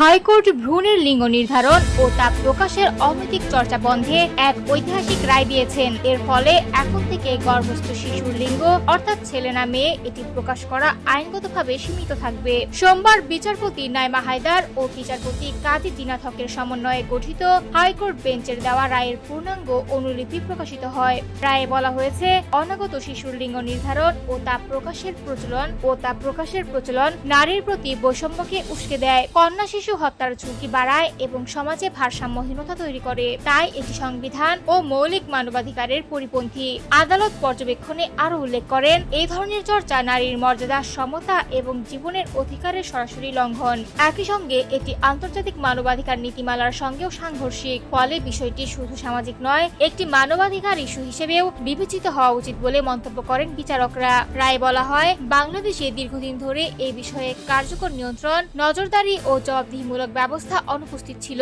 High court ভ্রূণের লিঙ্গ নির্ধারণ ও তা প্রকাশের অনৈতিক চর্চা বন্ধে এক ঐতিহাসিক রায় দিয়েছেন। এর ফলে এখন থেকে গর্ভস্থ শিশুর লিঙ্গ অর্থাৎ ছেলে না মেয়ে এটি প্রকাশ করা আইনগতভাবে সীমিত থাকবে। সোমবার বিচারপতি নাইমা হায়দার ও বিচারপতি কাজী জিনাত হকের সমন্বয়ে গঠিত হাইকোর্ট বেঞ্চের দেওয়া রায়ের পূর্ণাঙ্গ অনুলিপি প্রকাশিত হয়। রায়ে বলা হয়েছে, অনাগত শিশুর লিঙ্গ নির্ধারণ ও তা প্রকাশের প্রচলন নারীর প্রতি বৈষম্যকে উস্কে দেয়, কন্যা শিশু হত্যার ঝুঁকি বাড়ায় এবং সমাজে ভারসাম্যহীনতা তৈরি করে। তাই এটি সংবিধান ও মৌলিক মানবাধিকারের পরিপন্থী। আদালত পর্যবেক্ষণে আরো উল্লেখ করেন, এই ধরনের চর্চা নারীর মর্যাদা, সমতা এবং জীবনের অধিকারের সরাসরি লঙ্ঘন। একই সঙ্গে এটি আন্তর্জাতিক মানবাধিকার নীতিমালার সঙ্গেও সাংঘর্ষিক। ফলে বিষয়টি শুধু সামাজিক নয়, একটি মানবাধিকার ইস্যু হিসেবেও বিবেচিত হওয়া উচিত বলে মন্তব্য করেন বিচারকরা। রায়ে বলা হয়, বাংলাদেশে দীর্ঘদিন ধরে এই বিষয়ে কার্যকর নিয়ন্ত্রণ, নজরদারি ও জবাবদিহিমূলক ব্যবস্থা অনুপস্থিত ছিল।